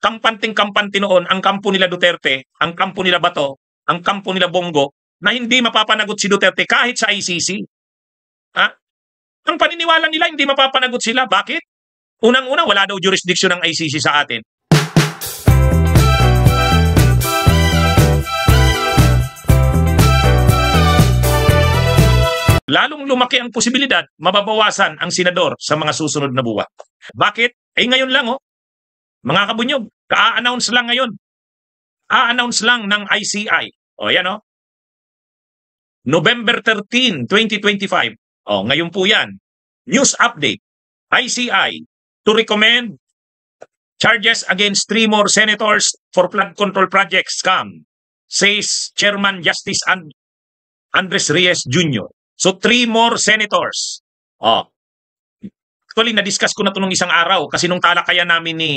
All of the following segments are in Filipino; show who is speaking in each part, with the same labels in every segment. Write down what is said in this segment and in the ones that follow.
Speaker 1: Kampanting-kampante noon ang kampo nila Duterte, ang kampo nila Bato, ang kampo nila Bongo, na hindi mapapanagot si Duterte kahit sa ICC. Ha? Ang paniniwala nila, hindi mapapanagot sila. Bakit? Unang-una, wala daw jurisdiction ng ICC sa atin. Lalong lumaki ang posibilidad, mababawasan ang senador sa mga susunod na buwan. Bakit? Ngayon lang, mga kabunyog, ka-announce lang ngayon. A-announce lang ng ICI. Yan, November 13, 2025. Ngayon po yan. News update. ICI to recommend charges against 3 more senators for flood control project scam, says Chairman Justice Andres Reyes Jr. So 3 more senators. Actually, na-discuss ko na ito nung isang araw kasi nung talakayan namin ni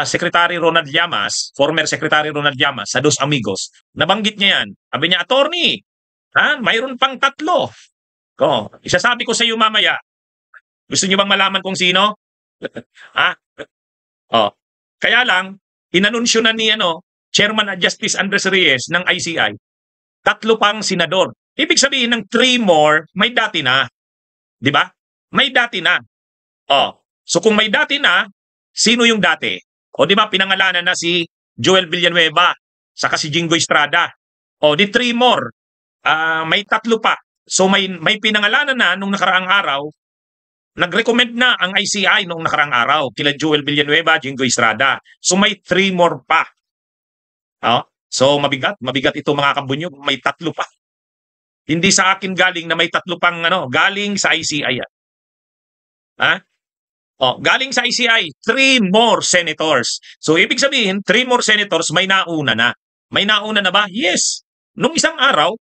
Speaker 1: Secretary Ronald Llamas, former Secretary Ronald Llamas sa Dos Amigos, nabanggit niya yan. Sabi niya, attorney, mayroon pang 3. Isasabi ko sa iyo mamaya. Gusto niyo bang malaman kung sino? Kaya lang, inanunsyo na ni Chairman Justice Andres Reyes ng ICI, 3 pang senador. Ibig sabihin ng 3 more, may dati na. Di ba? May dati na. So kung may dati na, sino yung dati? Di ba pinangalanan na si Joel Villanueva saka si Jinggoy Estrada. Di 3 more. May 3 pa. So may pinangalanan na nung nakaraang araw. Nag-recommend na ang ICI nung nakaraang araw kila Joel Villanueva, Jinggoy Estrada. So may 3 more pa. So mabigat ito mga kabunyog, may 3 pa. Hindi sa akin galing na may 3 pang galing sa ICI. Galing sa ICI, 3 more senators. So ibig sabihin, 3 more senators may nauna na. May nauna na ba? Yes. Nung isang araw,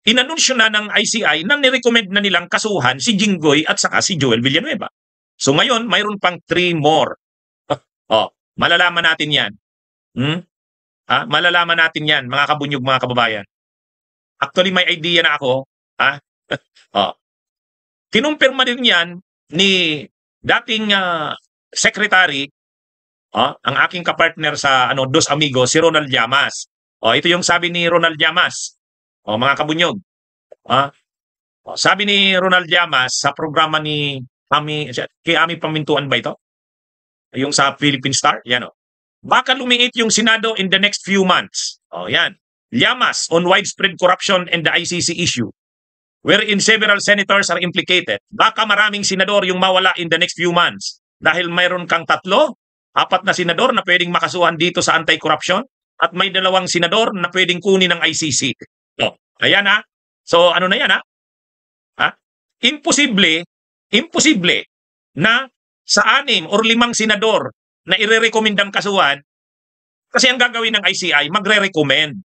Speaker 1: inanunsyo na ng ICI na nirecommend na nilang kasuhan si Jinggoy at saka si Joel Villanueva. So ngayon, mayroon pang 3 more. Malalaman natin yan. Malalaman natin yan, mga kabunyog, mga kababayan. Actually, may idea na ako. Kinumpirma din yan ni dating secretary, ang aking kapartner sa Dos Amigos, si Ronald Llamas. Ito yung sabi ni Ronald Llamas. Mga kabunyog. Sabi ni Ronald Llamas sa programa ni kay Ami Pamintuan ba ito? Yung sa Philippine Star? Yan Baka lumiit yung Senado in the next few months. Yan. Llamas on widespread corruption and the ICC issue, wherein several senators are implicated. Baka maraming senador yung mawala in the next few months dahil mayroon kang 4 na senador na pwedeng makasuhan dito sa anti-corruption at may 2 senador na pwedeng kunin ng ICC. Ayan So ano na yan Imposible na sa 6 or 5 senador na ire-recommendang kasuhan kasi ang gagawin ng ICI magre-recommend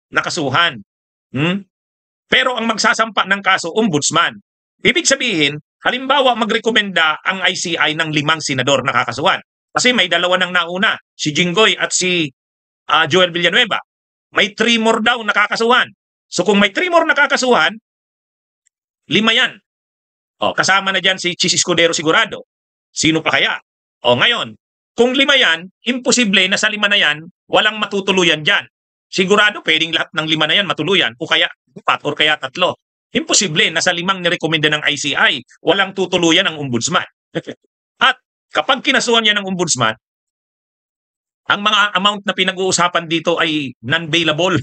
Speaker 1: na kasuhan. Pero ang magsasampa ng kaso, ombudsman. Ibig sabihin, halimbawa magrekomenda ang ICI ng 5 senador na kakasuhan. Kasi may 2 nang nauna, si Jinggoy at si Joel Villanueva. May 3 more daw na kakasuhan. So kung may 3 more na kakasuhan, 5 yan. Kasama na dyan si Chis Escudero sigurado. Sino pa kaya? Ngayon, kung 5 yan, imposible na sa 5 na yan, walang matutuluyan dyan. Sigurado, pwedeng lahat ng 5 na yan matuluyan o kaya 4 or kaya 3. Imposible na sa 5 nirekomenda ng ICI, walang tutuluyan ang ombudsman. At kapag kinasuhan niya ng ombudsman, ang mga amount na pinag-uusapan dito ay non-bailable.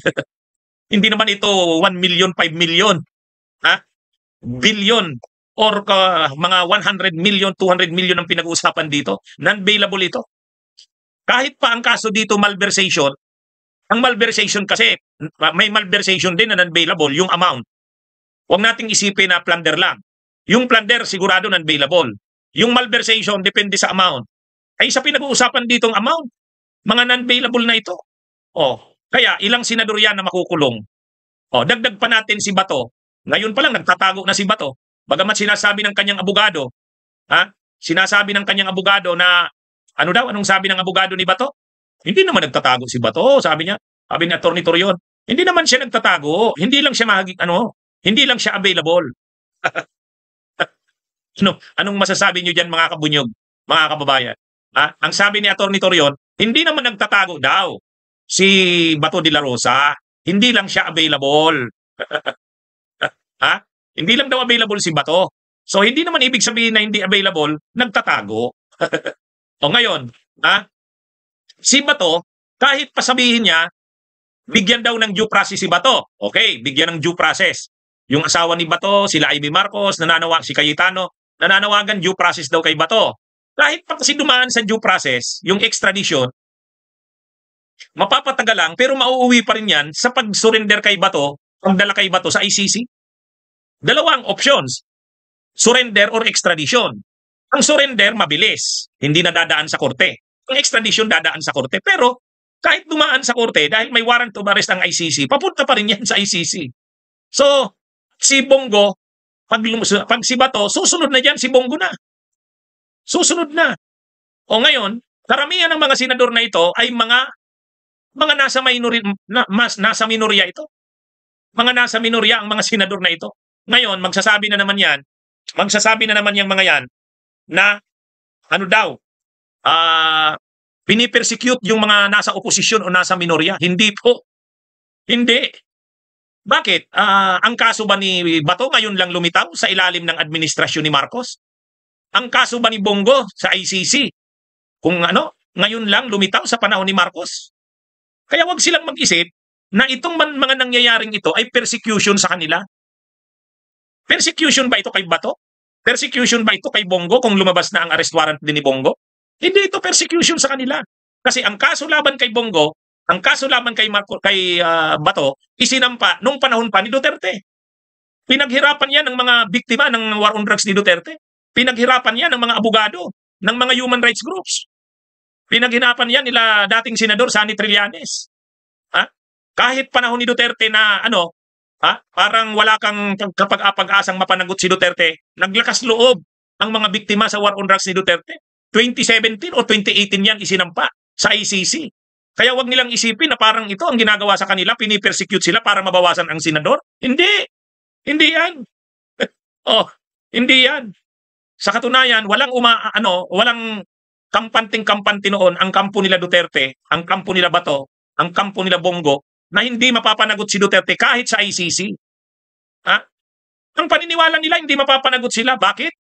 Speaker 1: Hindi naman ito 1 million, 5 million, billion, or mga 100 million, 200 million ang pinag-uusapan dito. Non-bailable ito. Kahit pa ang kaso dito malversation, ang malversation kasi, may malversation din na non-bailable, yung amount. Huwag nating isipin na plunder lang. Yung plunder, sigurado non-bailable. Yung malversation, depende sa amount. Ay sa pinag-uusapan ditong amount, mga non-bailable na ito. Kaya ilang senador yan na makukulong. Dagdag pa natin si Bato. Ngayon pa lang, nagtatago na si Bato. Bagamat sinasabi ng kanyang abogado, sinasabi ng kanyang abogado na, anong sabi ng abogado ni Bato? Hindi naman nagtatago si Bato, sabi niya. Sabi ni Atty. Torion. Hindi naman siya nagtatago. Hindi lang siya hindi lang siya available. Anong masasabi niyo diyan mga kabunyog, mga kababayan? Ang sabi ni Atty. Torion, Hindi naman nagtatago daw si Bato de la Rosa. Hindi lang siya available. Ha? Hindi lang daw available si Bato. So hindi naman ibig sabihin na hindi available, nagtatago. O ngayon, ha? Si Bato, kahit pasabihin niya, bigyan daw ng due process si Bato. Okay, bigyan ng due process. Yung asawa ni Bato, sila Amy Marcos, si Cayetano, nananawagan due process daw kay Bato. Kahit pa kasi dumaan sa due process, yung extradition, mapapatagal lang, pero mauuwi pa rin yan sa pag-surrender kay Bato, pagdala kay Bato sa ICC. Dalawang options, surrender or extradition. Ang surrender, mabilis, hindi na dadaan sa korte. Ang extradition, dadaan sa korte. Pero kahit dumaan sa korte, dahil may warrant of arrest ang ICC, papunta pa rin yan sa ICC. So, si Bongo, pag si Bato, susunod na dyan, si Bongo na. Susunod na. O ngayon, karamihan ng mga senador na ito ay mga nasa minorya ito. Mga nasa minorya ang mga senador na ito. Ngayon, magsasabi na naman yung mga yan na ano daw, pinipersecute yung mga nasa oposisyon o nasa minorya. Hindi po. Hindi. Bakit? Ang kaso ba ni Bato ngayon lang lumitaw sa ilalim ng administrasyon ni Marcos? Ang kaso ba ni Bongo sa ICC? Kung ngayon lang lumitaw sa panahon ni Marcos? Kaya wag silang mag-isip na itong mga nangyayaring ito ay persecution sa kanila. Persecution ba ito kay Bato? Persecution ba ito kay Bongo kung lumabas na ang arrest warrant din ni Bongo? Hindi ito persecution sa kanila. Kasi ang kaso laban kay Bongo, ang kaso laban kay Bato, isinampa nung panahon pa ni Duterte. Pinaghirapan yan ng mga biktima ng war on drugs ni Duterte. Pinaghirapan yan ng mga abogado, ng mga human rights groups. Pinaghirapan yan nila dating Senador Sani Trillanes. Ha? Kahit panahon ni Duterte na parang wala kang kapag-apag-asang mapanagot si Duterte, naglakas loob ang mga biktima sa war on drugs ni Duterte. 2017 o 2018 yan isinampa sa ICC. Kaya wag nilang isipin na parang ito ang ginagawa sa kanila, pinipersecute sila para mabawasan ang senador. Hindi. Hindi yan. Hindi yan. Sa katunayan, walang kampanting-kampante noon ang kampo nila Duterte, ang kampo nila Bato, ang kampo nila Bongo, na hindi mapapanagot si Duterte kahit sa ICC. Ang paniniwala nila, hindi mapapanagot sila. Bakit?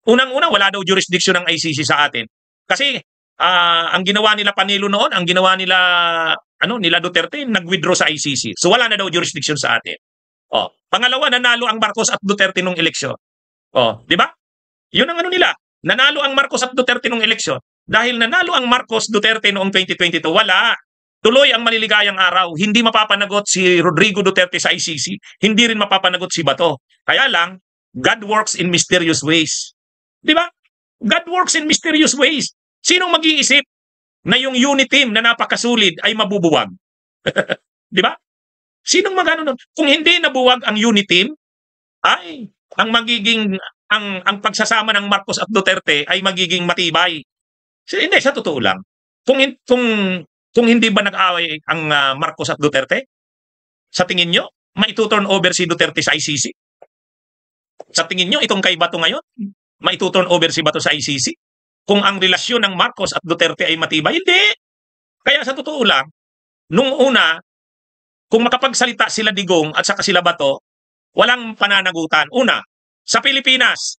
Speaker 1: Unang-una, wala daw jurisdiction ng ICC sa atin. Kasi ang ginawa nila Panelo noon, ang ginawa nila Duterte, nag-withdraw sa ICC. So wala na daw jurisdiction sa atin. Pangalawa, nanalo ang Marcos at Duterte nung eleksyon. Di ba? Yun ang nila. Nanalo ang Marcos at Duterte nung eleksyon. Dahil nanalo ang Marcos Duterte noong 2022, wala. Tuloy ang maliligayang araw. Hindi mapapanagot si Rodrigo Duterte sa ICC. Hindi rin mapapanagot si Bato. Kaya lang, God works in mysterious ways. Di ba? God works in mysterious ways. Sinong mag-iisip na yung unit team na napakasulid ay mabubuwag? Di ba? Sinong magano? Kung hindi nabuwag ang unit team, ay ang magiging ang pagsasama ng Marcos at Duterte ay magiging matibay. Hindi, sa totoo lang. Kung hindi ba nag-away ang Marcos at Duterte, sa tingin nyo, maituturn over si Duterte sa ICC? Sa tingin nyo, itong kay Bato ngayon, maituturn over si Bato sa ICC? Kung ang relasyon ng Marcos at Duterte ay matibay, hindi. Kaya sa totoo lang, nung una, kung makapagsalita sila Digong at saka sila Bato, walang pananagutan. Una, sa Pilipinas,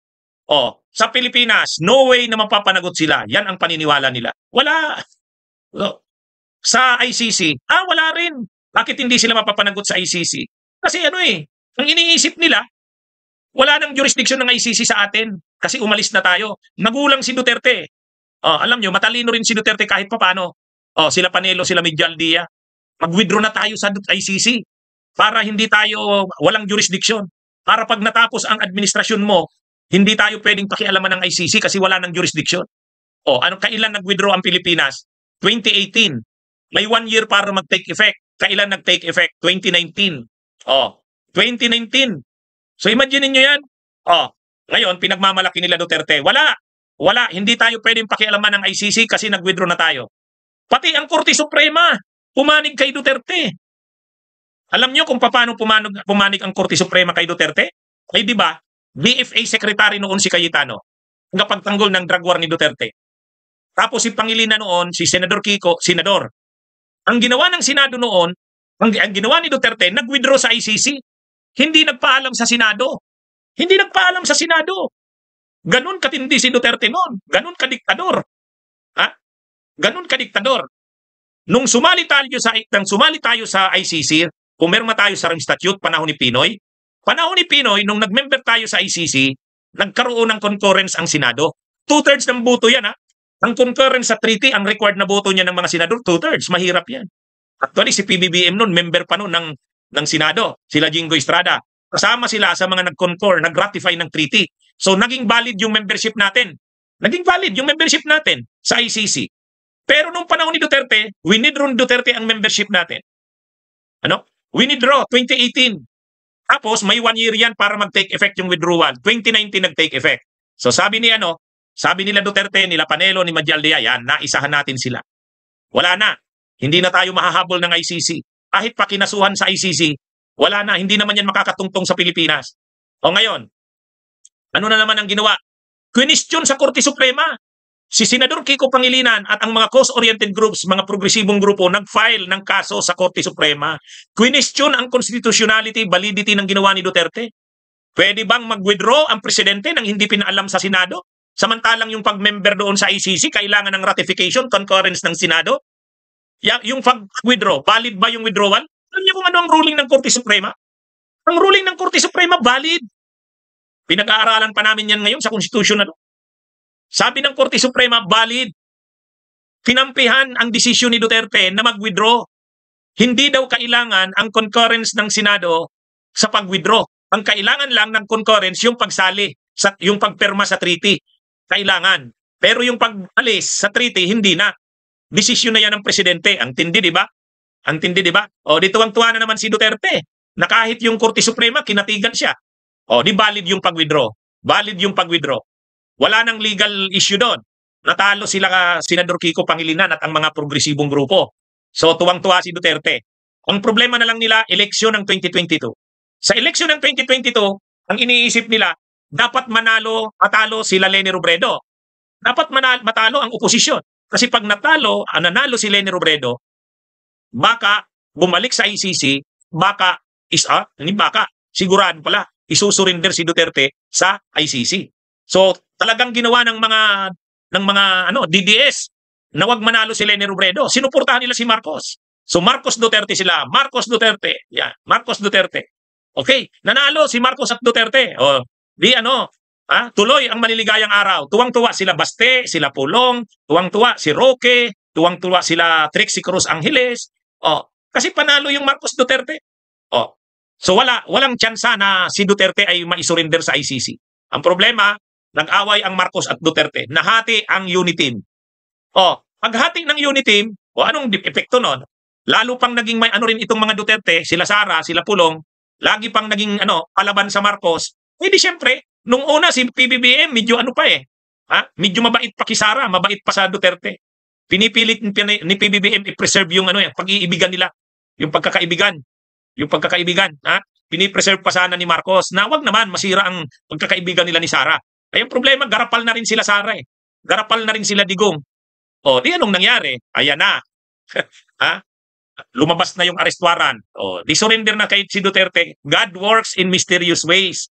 Speaker 1: no way na mapapanagot sila. Yan ang paniniwala nila. Wala. Sa ICC, wala rin. Bakit hindi sila mapapanagot sa ICC? Kasi ang iniisip nila, wala nang jurisdiction ng ICC sa atin kasi umalis na tayo. Nagulang si Duterte. Alam nyo, matalino rin si Duterte kahit paano. Sila Panelo, sila Medialdia. Mag-withdraw na tayo sa ICC para hindi tayo walang jurisdiction. Para pag natapos ang administrasyon mo, hindi tayo pwedeng pakialaman ng ICC kasi wala nang jurisdiction. Kailan nag-withdraw ang Pilipinas? 2018. May 1 year para mag-take effect. Kailan nag-take effect? 2019. 2019. So imagine niyo yan. Ngayon, pinagmamalaki nila Duterte. Wala. Hindi tayo pwedeng pakialaman ng ICC kasi nag-withdraw na tayo. Pati ang Korte Suprema, pumanig kay Duterte. Alam niyo kung paano pumanig ang Korte Suprema kay Duterte? Ay di ba, BFA Secretary noon si Cayetano, kapagtanggol ng drug war ni Duterte. Tapos si Pangilinan noon, si Senador Kiko, senador. Ang ginawa ng Senado noon, ang ginawa ni Duterte, nag-withdraw sa ICC. Hindi nagpaalam sa Senado. Hindi nagpaalam sa Senado. Ganun katindi si Duterte noon. Ganun kadiktador. Ha? Ganun kadiktador. Nung sumali tayo sa ICC, pumirma tayo sa Rome Statute panahon ni Pinoy. Panahon ni Pinoy, nung nag-member tayo sa ICC, nagkaroon ng concurrence ang Senado. 2/3 ng boto yan, ha? Ang concurrence sa treaty, ang required na boto niya ng mga senador, 2/3. Mahirap yan. Actually, si PBBM noon, member pa noon ng Senado. Sila Jingo Estrada. Kasama sila sa mga nag-concur, nag-ratify ng treaty. So, naging valid yung membership natin. Naging valid yung membership natin sa ICC. Pero nung panahon ni Duterte, winidraw ni Duterte ang membership natin. Ano? Winidraw, 2018. Tapos, may 1 year yan para mag-take effect yung withdrawal. 2019 nag-take effect. So, sabi nila Duterte, nila Panelo, ni Madialdea, yan, naisahan natin sila. Wala na. Hindi na tayo mahahabol ng ICC. Kahit pa kinasuhan sa ICC, wala na. Hindi naman yan makakatungtong sa Pilipinas. O ngayon, ano na naman ang ginawa? Question sa Korte Suprema. Si Senador Kiko Pangilinan at ang mga cause-oriented groups, mga progresibong grupo, nag-file ng kaso sa Korte Suprema. Question ang constitutionality, validity ng ginawa ni Duterte. Pwede bang mag-withdraw ang presidente nang hindi pinaalam sa Senado? Samantalang yung pag-member doon sa ICC, kailangan ng ratification, concurrence ng Senado? Yung pag-withdraw, valid ba yung withdrawal? Alam niyo kung ano ang ruling ng Korte Suprema? Ang ruling ng Korte Suprema, valid. Pinag-aaralan pa namin yan ngayon sa Constitution. Sabi ng Korte Suprema, valid. Kinampihan ang desisyon ni Duterte na mag-withdraw. Hindi daw kailangan ang concurrence ng Senado sa pag-withdraw. Ang kailangan lang ng concurrence yung pagsali, yung pagpirma sa treaty. Kailangan. Pero yung pag-alis sa treaty, hindi na. Desisyon na yan ng presidente. Ang tindi, di ba? Ang tindi, di ba? O, di tuwang-tuwa na naman si Duterte na kahit yung Korte Suprema, kinatigan siya. O, di valid yung pag-withdraw. Valid yung pag-withdraw. Wala nang legal issue doon. Natalo sila Senador Kiko Pangilinan at ang mga progresibong grupo. So, tuwang-tuwa si Duterte. Ang problema na lang nila, eleksyon ng 2022. Sa eleksyon ng 2022, ang iniisip nila, dapat matalo sila Leni Robredo. Dapat matalo ang oposisyon. Kasi pag nanalo si Leni Robredo, baka bumalik sa ICC, sigurado pala, isusurinder si Duterte sa ICC. So, talagang ginawa ng mga DDS na wag manalo si Leni Robredo. Sinuportahan nila si Marcos. So, Marcos Duterte sila. Marcos Duterte. Yeah, Marcos Duterte. Okay, nanalo si Marcos at Duterte. O, tuloy ang maliligayang araw. Tuwang-tuwa sila Baste, sila Pulong, tuwang-tuwa si Roque, tuwang-tuwa sila Trixie Cruz Angeles. O, kasi panalo yung Marcos Duterte. O, so walang tsansa na si Duterte ay maisurinder sa ICC. Ang problema, nag-away ang Marcos at Duterte. Nahati ang unit team. O, paghati ng unit team, o anong epekto nun? Lalo pang naging may rin itong mga Duterte, sila Sara, sila Pulong, lagi pang naging palaban sa Marcos. Pwede siyempre, nung una si PBBM, medyo medyo mabait pa kay Sara, mabait pa sa Duterte. Pinipilit ni PBBM i-preserve yung pag-iibigan nila, yung pagkakaibigan. Pinipreserve pa sana ni Marcos na wag naman masira ang pagkakaibigan nila ni Sara. Ay, ang problema, garapal na rin sila Sara eh. Garapal na rin sila Digong. O, di anong nangyari? Ayan na. Lumabas na yung arrest warrant. O, di surrender na kay si Duterte. God works in mysterious ways.